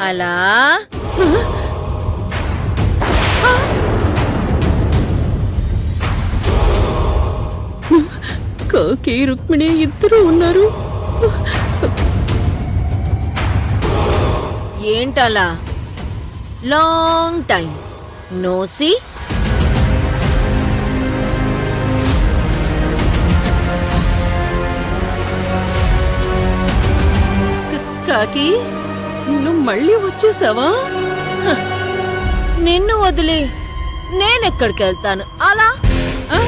అలా కాకి రుక్మిణి ఇద్దరు ఉన్నారు. ఏంటలా లాంగ్ టైం నోసి కాకి నువ్వు మళ్ళీ వచ్చేసావా? నిన్ను వదిలి నేనెక్కడికి వెళ్తాను అలా ఆ?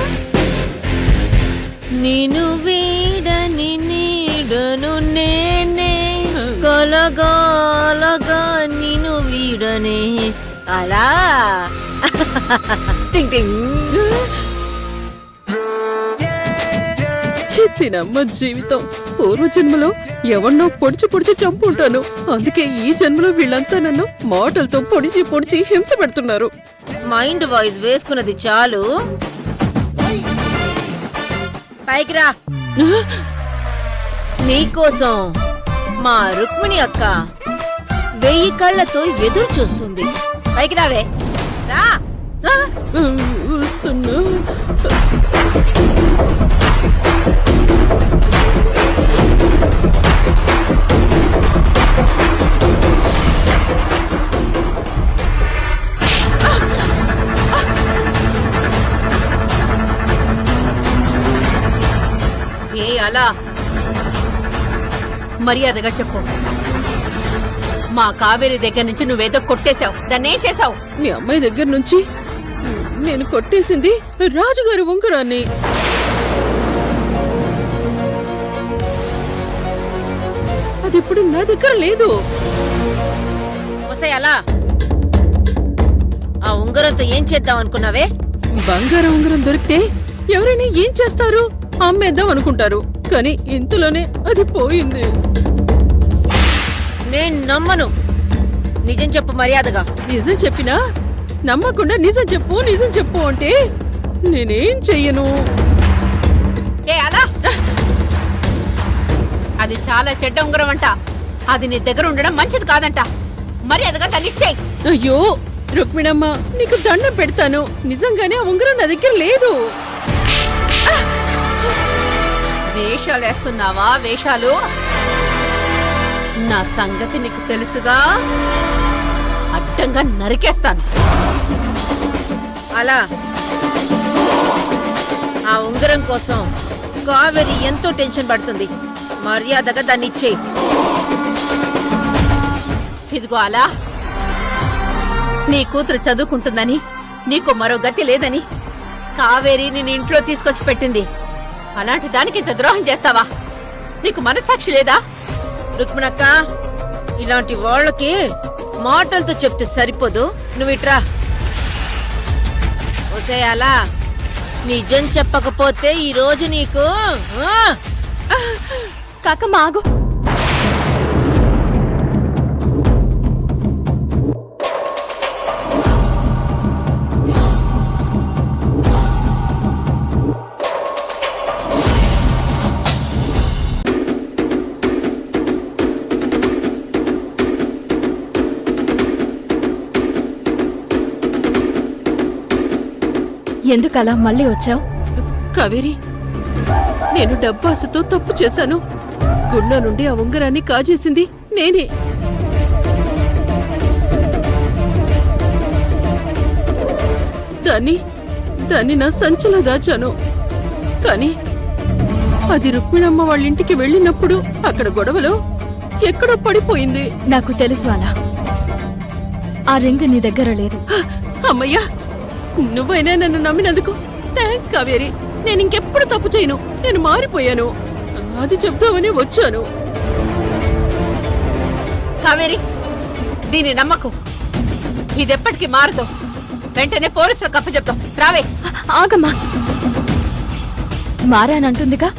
నేను వీడని నీడను నేనే కలగాలగా నిన్ను వీడనే అలా టింగ్ టింగ్. చిత్తినమ్మ జీవితం. పూర్వజన్మలో ఎవన్నో పొడిచి పొడిచి చంపుంటాను. అందుకే ఈ జన్మలో వీళ్ళంతా నన్ను మాటలతో పొడిచి పొడిచి హింస పెడుతున్నారు. మైండ్ వాయిస్ వేసుకున్నది చాలు, పైకి రా. నీకోసం మా రుక్మిణి అక్క 1000 కళ్ళతో ఎదురు చూస్తుంది. పైకి రావే, రా. వస్తున్నా. ఏ అలా మర్యాదగా చెప్పు. మా కావేరి దగ్గర నుంచి నువ్వేదో కొట్టేశావు, దాన్నేం చేశావు? మీ అమ్మాయి దగ్గర నుంచి నేను కొట్టేసింది రాజుగారి ఉంగరాన్ని. అది ఇప్పుడు నా దగ్గర లేదు. ఒసేయ్ అలా, ఆ ఉంగరంతో ఏం చేద్దాం అనుకున్నావే? బంగారం ఉంగరం దొరికితే ఎవరైనా ఏం చేస్తారు? అమ్మేద్దాం అనుకుంటారు. కానీ ఇంతలోనే అది పోయింది. నేను నమ్మను. నిజం చెప్పు మర్యాదగా. నిజం చెప్పినా నమ్మకుండా నిజం చెప్పు నిజం చెప్పు అంటే నేనేం చెయ్యను. ఏ అలా, అది చాలా చెడ్డ ఉంగరం అంట. అది నీ దగ్గర ఉండడం మంచిది కాదంట. మర్యాదగా తనిచ్చేయి. అయ్యో రుక్మిణమ్మ, నీకు దండం పెడతాను. నిజంగానే ఆ ఉంగరం నా దగ్గర లేదు. వేషాలు వేస్తున్నావా? వేషాలు? నా సంగతి నీకు తెలుసుగా. అడ్డంగా నరికేస్తాను. అలా, ఆ ఉంగరం కోసం కావేరి ఎంతో టెన్షన్ పడుతుంది. మర్యాదగా దాన్ని ఇచ్చేయి. ఇదిగో అలా, నీ కూతురు చదువుకుంటుందని, నీకు మరో గతి లేదని కావేరి నేను ఇంట్లో తీసుకొచ్చి పెట్టింది. అలాంటి దానికి ఇంత ద్రోహం చేస్తావా? నీకు మనస్సాక్షి లేదా? రుక్మిణక్క, ఇలాంటి వాళ్ళకి మాటలతో చెప్తే సరిపోదు. నువ్వు ఇట్రా. ఒసేయ్ అలా, నిజం చెప్పకపోతే ఈ రోజు నీకు కాకమ్మ ఆగు. ఎందుకలా మళ్ళీ వచ్చావు? కావేరి, నేను డబ్బాసుతో తప్పు చేశాను. గుళ్ళో నుండి ఆ ఉంగరాన్ని కాజేసింది నేనే. దాన్ని నా సంచిలో దాచాను. కానీ అది రుక్మిణమ్మ వాళ్ళింటికి వెళ్ళినప్పుడు అక్కడ గొడవలో ఎక్కడో పడిపోయింది. నాకు తెలుసు అలా. ఆ రింగ్ నీ దగ్గర లేదు. అమ్మయ్యా, నువ్వైనా నన్ను నమ్మినందుకు థ్యాంక్స్ కావేరి. నేను ఇంకెప్పుడు తప్పు చేయను. నేను మారిపోయాను. అది చెప్తామని వచ్చాను. కావేరి, దీని నమ్మకు. ఇదెప్పటికీ మారదు. వెంటనే పోలీసులకు అప్పచెప్తాం. రావే. ఆగమ్మా, మారానంటుందిగా.